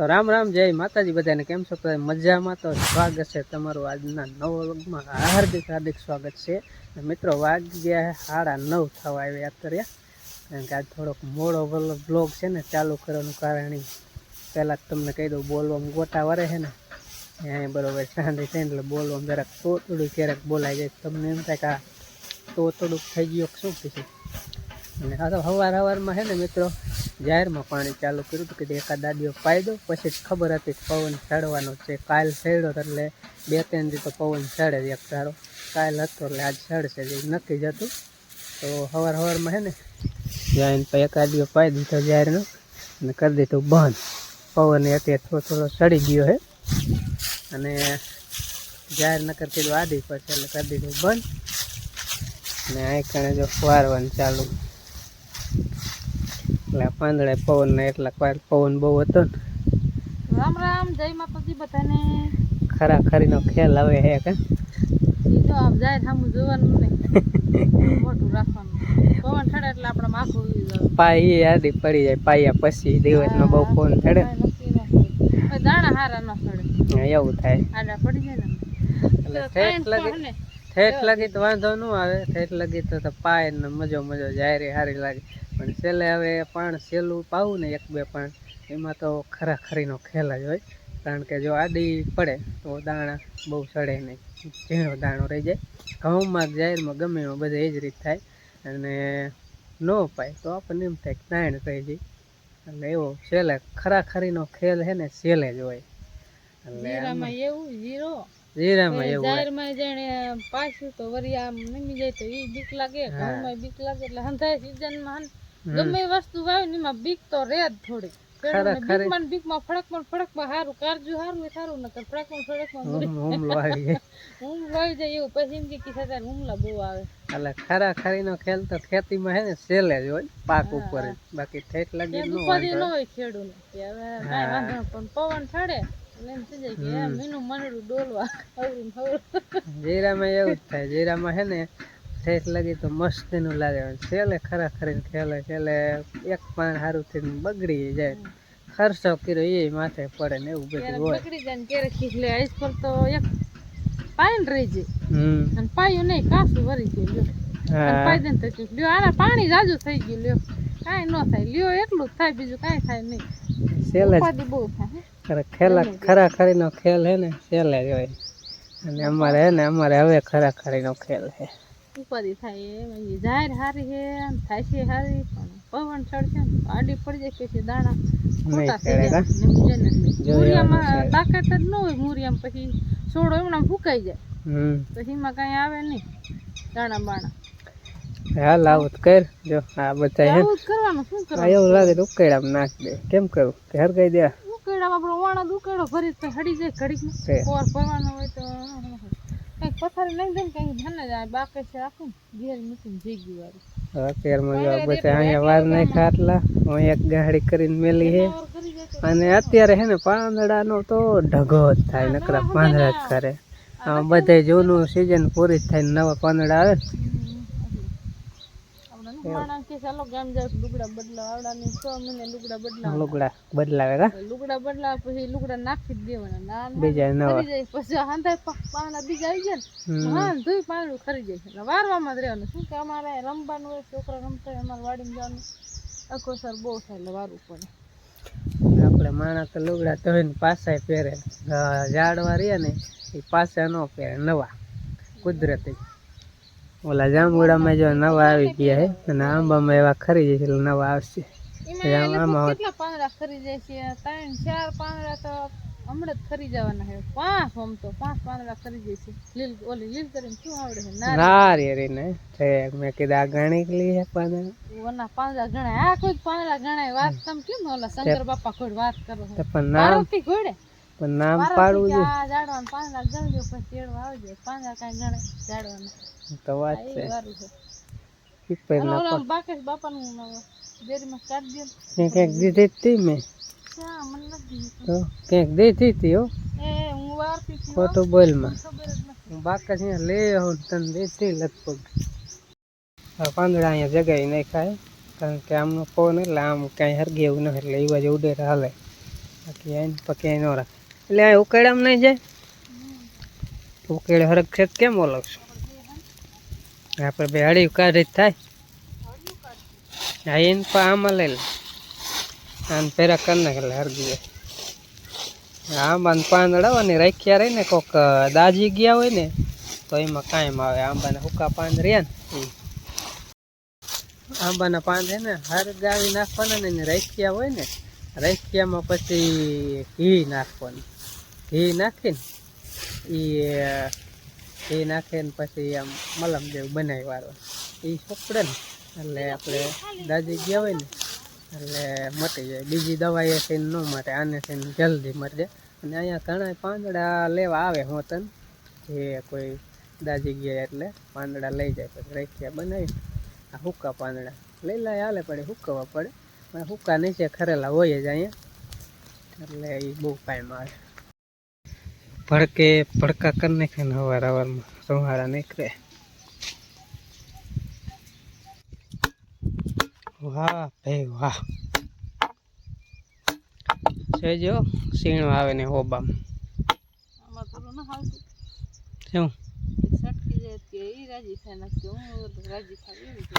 તો રામ રામ જય માતાજી બધાને કેમ છો બધા મજામાં? તો સ્વાગત છે તમારું આજના નવા વ્લોગમાં હાર્દિક હાર્દિક સ્વાગત છે મિત્રો. વાગ્યા 9:30 થવા આવ્યા અત્યારે, કારણ કે આજ થોડોક મોડો વ્લોગ છે ને ચાલુ કરવાનું કારણ પહેલાં જ તમને કહી દઉં, બોલવામાં ગોટા વરે છે ને અહીંયા બરોબર શાંતિ થઈને એટલે બોલવામાં જરાક થોડું ક્યારેક બોલાઈ જાય, તમને એમ થાય કે આ તો થોડુંક થઈ ગયું શું કીધું. અને આ તો સવારમાં છે ને મિત્રો જાહેરમાં પાણી ચાલુ કર્યું હતું કે એકાદ દાદીઓ પાઈ દો, પછી જ ખબર હતી કે પવન ચડવાનો છે. કાલ ચડ્યો એટલે 2-3 દી તો પવન ચડે જ એક ધારો, કાલ હતો એટલે આજ ચડશે જે નક્કી જ હતું. તો સવારમાં છે ને જાઈને પછી એકાદ દીઓ પાઈ દીધો જાહેરનો અને કરી દીધું બંધ. પવન અત્યારે થોડો ચડી ગયો છે અને જાહેર નકર કીધું આડી પડશે એટલે કરી દીધું બંધ. અને આ કારણે જો વારવાનું ચાલુ એટલે પાંદડે પવન ને એટલા પવન બહુ હતો ને. રામ રામ જય માતાજી બધાને. ખરા ખરીનો ખ્યાલ આવે હે કે જો આપ જાય સામું જોવાનું નહીં, મોટું રાખવાનું. પવન ઠડે એટલે આપણે માખું પાઈ આડી પડી જાય, પાયા પછી દિવસનો બહુ પવન ઠડે દાણા હારા ન ચડે એવું થાય, આડા પડી જાય ને એટલે ઠેઠ લગી તો વાંધો ન આવે, ઠેઠ લગી તો પાય ને મજો જાયરી સારી લાગે. પણ છેલ્લે હવે પાણ છેલ્લું પાવું ને 1-2 પાણ એમાં તો ખરા ખરીનો ખેલ જ હોય, કારણ કે જો આડી પડે તો દાણા બહુ સડે નહીં, ઝીણો દાણો રહી જાય. ઘઉંમાં જાહેરમાં ગમે એમાં બધે એ જ રીત થાય. અને ન પાય તો આપણને એમ થાય કે દાણ રહી જાય, એટલે એવો છેલ્લે ખરા ખરીનો ખેલ છે ને છેલ્લે જ હોય. એટલે જીરામાં એવું જીરામાં એવું જાહેરમાં જઈને પાછું તો વરી આમ નમી જાય તો એ બીક લાગે, ઘઉંમાં બીક લાગે. એટલે હંધાય સીઝનમાં ગમે એ વસ્તુ વાવે ને એમાં બીક તો રહે જ થોડી. બીકમાં ફડકમાં સારું કારજુ સારું એ સારું નકર ફડકમાં હુમલો આવી જાય, હુમલો આવી જાય એવું. પછી એમ કે સાથે હુમલા બહુ આવે. એટલે ખરા ખરીનો ખેલ તો ખેતીમાં છે ને છેલ્લે જ હોય, પાક ઉપર જ. બાકી ઠેઠ લાગી ન હોય ખેડૂત કે હવે કાંઈ વાંધો પણ પવન ઠડે એમ થઈ જાય કે મીનું મનડું ડોલવા. જીરામાં એવું જ થાય, જીરામાં છે ને ઠેઠ લાગી તો મસ્તીનું લાગે, છેલ્લે ખરા ખરીને ખેલે છેલ્લે એક પાન સારું થઈને બગડી જાય, ખર્ચો કર્યો એ માથે પડે ને એવું બધું હોય. બગડી જાય ને ક્યારેક ખીચલે આઈસ પર તો એક પાઈન રહી જાય અને પાયું નહીં કાસું વરી ગયું લ્યો પાઈ દે તો લ્યો આના પાણી જાજુ થઈ ગયું લ્યો કાંઈ ન થાય, લ્યો એટલું જ થાય, બીજું કાંઈ થાય નહીં. છેલ્લે બહુ થાય ખરા ખરીનો ખેલ હે ને છેલ્લે જ હોય. અને અમારે હે ને હવે ખરા ખરીનો ખેલ છે. ઉપાધિ થાય એમ જાહેર હારી છે થાય છે હારી, પણ પવન ચડશે ને આડી પડી જાય પછી દાણા ખોટા થઈ જાય. મૂરિયામાં તાકાત જ ન હોય, મૂરિયામાં પછી છોડો એમના ફૂકાઈ જાય, પછી એમાં કઈ આવે નહીં દાણા બાણા. હાલ આવું કર જો આ બધા કરવાનું શું કરવાનું એવું લાગે તો ઉકેડામાં નાખી દે, કેમ કરું કે હરગાઈ દે. ઉકેડામાં આપણો વાણા ઉકેડો ભરી તો હડી જાય ઘડીકમાં. પોર ભરવાનો હોય તો કઈક પથારી નહીં દે ને કઈ ધને જાય બાકી છે આખું ઘેર મૂકીને ભેગી વાળી. અત્યારમાં જો બધા અહીંયા વાર નહીં ખાટલા હું એક ગાડી કરીને મેલી છે. અને અત્યારે છે ને પાંદડાનો તો ઢગો જ થાય, નકરા પાંદડા જ કરે. બધે જૂનું સિઝન પૂરી થાય ને નવા પાંદડા આવે ને લુગડા બદલાવે પછી લુગડા નાખી જ દેવાના બીજા નવા પછી હાંધા પાના બીજા આવી જાય ને ધોઈ પાંદડું ખરી જાય. વારવામાં જ રહેવાનું, શું કે અમારે રમવાનું હોય, છોકરા રમતા હોય, અમારે વાડીમાં જવાનું અકોસર બહુ થાય એટલે વારવું પડે. આપણે માણસ તો લુગડા ધોઈને પાછા પહેરે, ઝાડવા રહ્યા ને એ પાછા ન પહેરે નવા કુદરતી. ઓલા જાંબુડામાં જો નવા આવી ગયા હે અને આંબામાં એવા ખરી જાય એટલે નવા આવશે. કેટલા પાંદડા ખરી જાય છે, 3-4 પાંદડા તો હમણાં જ ખરી જવાના છે. 5 આમ તો 5 પાંદડા ખરી જાય છે. લીલ કરીને શું આવડે છે નારી ને મેં કીધું આ ગણી લી હે પાંદડા પાંદડા ગણાય. આ કોઈ પાંદડા ગણાય વાત તમે કેમ ઓલા શંકર બાપા કોઈ વાત કરો પણ નામ ઘોડે પણ નામ પાડવું છે. ઝાડવાના પાંદડા ગણજો પછી તેડવા આવજો, પાંદડા કાંઈ ગણાય ઝાડવાના તો વાત છે. બાકેશ બાપાનું ડેરીમાં કાઢી દે ક્યાંક દીધી હતી મેં તો ક્યાંક દીધી હતી હો, હું વારતી ખોટું બોલમાં હું બાકેશ અહીંયા લઈ આવું તને દીધી લગભગ. પાંદડા અહીંયા જગાઈ નહીં ખાય, કારણ કે આમનો પવન એટલે આમ કાંઈ હરગે એવું ન એટલે એ બાજુ ઉડે હાલે. બાકી આઈને પકે ન રાખે એટલે આ ઉકેડામાં નહીં જાય ઉકેડે હરક ખેત કેમ ઓળખશું આપણે બે હળી કાઢી જ થાય હા એને પણ આમાં લઈ લે આને પેરા કરી નાખે એટલે હરગી જાય આંબાને પાંદડાવાની રાખ્યા રહી ને કોક દાજી ગયા હોય ને તો એમાં કાયમ આવે આંબાને હુકા પાંદ રહ્યા ને એ આંબાના પાંદ હે ને હરગાવી નાખવાના ને એને રાખ્યા હોય ને રાખ્યામાં પછી ઘી નાખવાનું ઘી નાખીને ઘી નાખીને પછી આમ મલમ જેવું બનાવી વાળવાનું એ ચોપડે ને એટલે આપણે દાજી ગયા હોય ને એટલે મટી જાય બીજી દવા એ થઈને ન મટે આને થઈને જલ્દી મરી જાય અને અહીંયા ઘણા પાંદડા લેવા આવે હોતન એ કોઈ દાજી ગયા એટલે પાંદડા લઈ જાય પછી રાખ્યા બનાવી આ હુક્કા પાંદડા લઈ લાય હાલે પડે હુકવવા પડે હુક્કા નીચે ખરેલા હોય જ અહીંયા એટલે એ બહુ કાયમ આવે ભડકા કરી નાખે ને હવારમાં સંહારા નીકળે વાહ ભાઈ વાહ જો સીણો આવે ને હોબામાં શું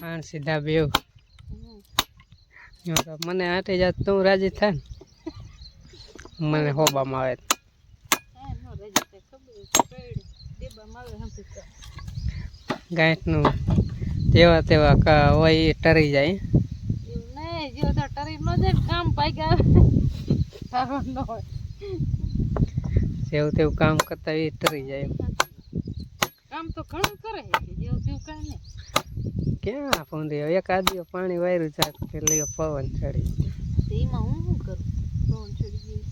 હા સીધા બેવ મને આટે જાત તું રાજી થાય ને મને હોબામાં આવે ગાંઠનું જેવા તેવા હોય એ ટરી જાય જેવું તેવું કામ કરતા એ ટરી જાય કામ તો ઘણું કરે જેવું તેવું કાંઈ નહીં ક્યાં ફૂંદી એક આદિયો પાણી વાયરું જાય કે લ્યો પવન ચડી એમાં હું શું કરું પવન ચડી ગયું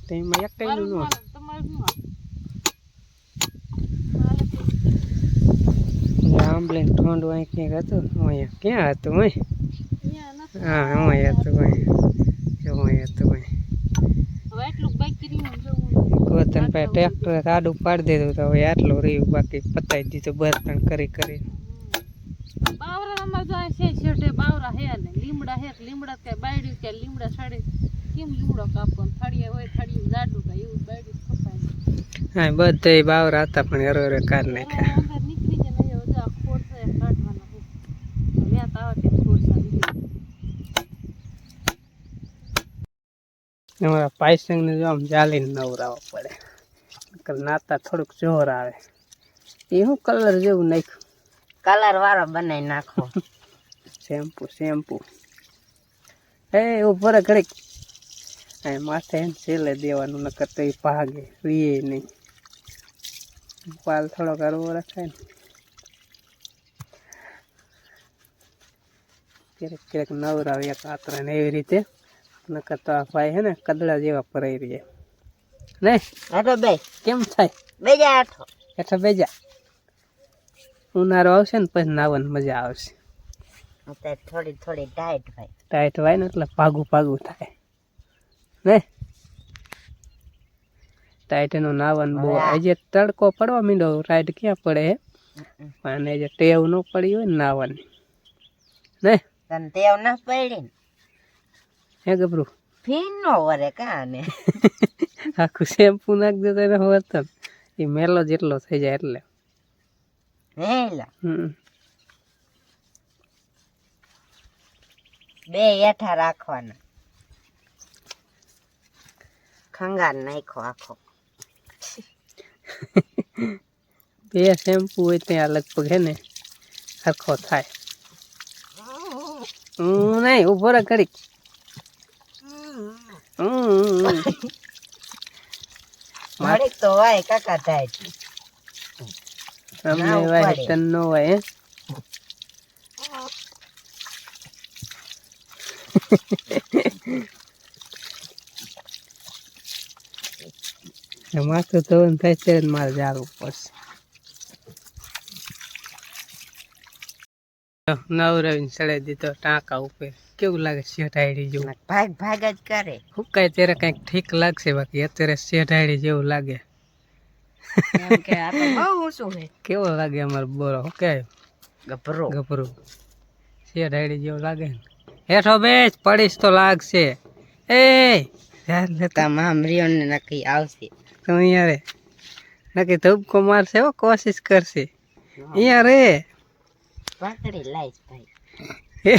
તેમાં એક ટાઈમ નો આંબલીન ઠોંડું અહીં ક્યાંક હતું અહીંયા ક્યાં હતું હા અહીંયા હતું અહીંયા હતું ગોતન પાસે ટ્રેક્ટર આડું પાડી દીધું તો હવે આટલું રહ્યું બાકી પતાવી દીધું બર્તન કરી બાવરા અમાર તો છે છેટે બાવરા હે ને લીમડા હે લીમડા કે બાયડી કે લીમડા છાડે કેમ લીમડો કાપો થાળીએ હોય થાળીએ જાડું કે એવું બાયડી કપાય હા બધા બાવરા હતા પણ હરો કાઢ નાખ્યા અંદર નીકળી જાય ને જો આ ખોડ છે કાઢવાનો છે વ્યાત આવે કે ખોડ સા નીકળી અમારા પાયસંગ ને જો આમ જાલીને નવરાવવા પડે નાતા થોડુંક જોર આવે એ શું કલર જેવું નાખ્યું કલર વાળો બનાવી નાખો શેમ્પુ એ ઉપર ઘડીક માથે એમ છેલ્લે દેવાનું નકર તો એ ભાગે રીએ નહીં પાલ થોડો કરવો રખાય ને ક્યારેક નવરાવે એક આતરા ને એવી રીતે નકર તો આ ભાઈ હે ને કદડા જેવા પરાઈ રહ્યા નહીં આટો બે કેમ થાય બેજા આઠો એટલે બેજા ઉનાળો આવશે ને પછી નાવાની મજા આવશે થોડી થોડી ટાઈટ હોય ને એટલે ભાગું થાય ને ટાઈટ એનો નાવાનું બહુ આજે તડકો પડવા માંડો ટાઈટ ક્યાં પડે હે અને જે ટેવ ન પડી હોય ને નાવાની ને ટેવ ના પડી હે ગભરું ફીન નો વરે કાને આખું શેમ્પુ નાખી દેતો એને વર્તન એ મેલો જેટલો થઈ જાય એટલે બે હેઠા રાખવાના ખંગાર નાખો આખો બે શેમ્પુ હોય ત્યાં લગભગ હે ને સરખો થાય નહીં ઉભો રે ઘડીક ઘડીક તો હોય કાકા થાય અમને વાય તન નો હોય માથું ધોવાનું થાય ત્યારે મારે જાળવું પડશે નવરાવીને ચડાવી દીધો ટાંકા ઉપર કેવું લાગે શેઠાયડી જેવું ભાગ જ કરે હુકાય ત્યારે કઈક ઠીક લાગશે બાકી અત્યારે શેઠાયડી જેવું લાગે કેવો લાગે અમારે બોરો હુકાય ગભરું શેઠાયડી જેવું લાગે ને હેઠો બેસ પડીશ તો લાગશે એ યાર લેતા તમામ રિયોને નક્કી આવશે. તો અહીંયા રે નક્કી ધબકો મારશે હો, કોશિશ કરશે અહીંયા રે. પકડી લાઈશ ભાઈ. હે.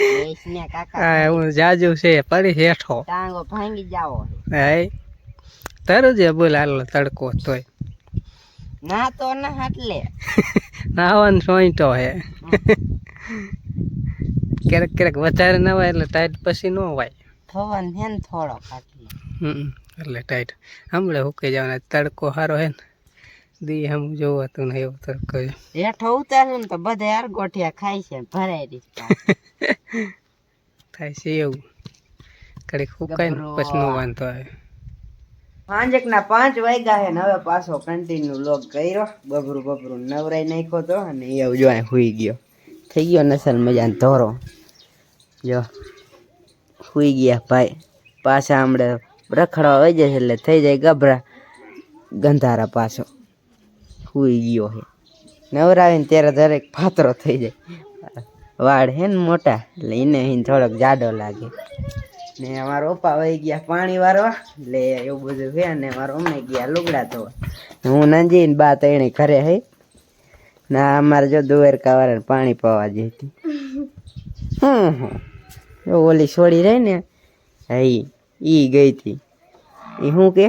લેશ ને કાકા. આ હું જાજુ છે પડી હેઠો. ટાંગો ભાંગી જાવો. હાય તારું જે બોલ હાલો તડકો તોય ના તો ના હાટલે. નાવાનો સોઈટો હે. ક્યારેક ક્યારેક વધારે ના હોય એટલે ટાઈટ પછી ન હોય. થવન હે ને થોડો હાટલે. એટલે ટાઈટ હમણે હુકાઈ જવાના. તડકો સારો હે ને દી હમ જોવો તું ને એવો તડકો છે. હેઠો ઉતારું ને તો બધા યાર ગોઠિયા ખાય છે ભરાઈ રહી. થાય છે એવું કડીક હુકાય ને પછી નો વાંધો આવે. 5:05 વાગ્યા હે ને હવે પાછો કન્ટિન્યુ લોગ કર્યો. બબરું નવરાઈ નાખ્યો તો અને એવું જો હુઈ ગયો. થઈ ગયો નસલ મજાનો ધોરો. જો હુઈ ગયા ભાઈ. પાછા હમણાં રખડવા વહી જશે એટલે થઈ જાય ગભરા ગંધારા. પાછો હુઈ ગયો હે. નવરાવીને ત્યારે દરેક ફાતરો થઈ જાય. વાળ હે ને મોટા એટલે એને થોડોક જાડો લાગે. ને અમારા પપ્પા વહી ગયા પાણી વારવા એટલે એવું બધું છે. ને મારા મમ્મી ગયા લુગડા ધોવા. હું નંજી ને બા તણી ઘરે હે ના. અમારે જો દ્વારકા વાળા પાણી પાવા જતી. ઓલી છોડી રહી ને હઈ ઈ ગઈ હતી. એ શું કે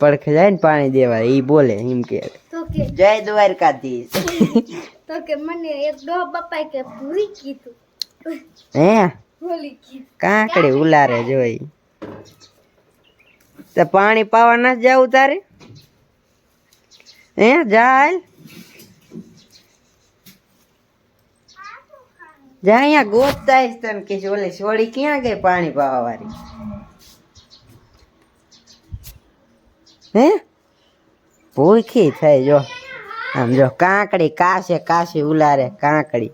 પડખે જાય ને પાણી દેવા ઈ બોલે એમ કે જય દ્વારકાધીશ. તો કે મને એક ડો બપાઈ કે ભૂરી કીધું. હે ભૂલી કીધું. કાંકડી ઉલારે જોઈ. તો પાણી પાવા ના જાવું તારે? હે જાય જા અહીંયા ગોતતા આવીશ તને કે ઓલી છોડી ક્યાં ગઈ પાણી પાવા વાળી? હે ભૂખી થઈ જો આમ જો કાંકડી કાશે ઉલારે કાંકડી.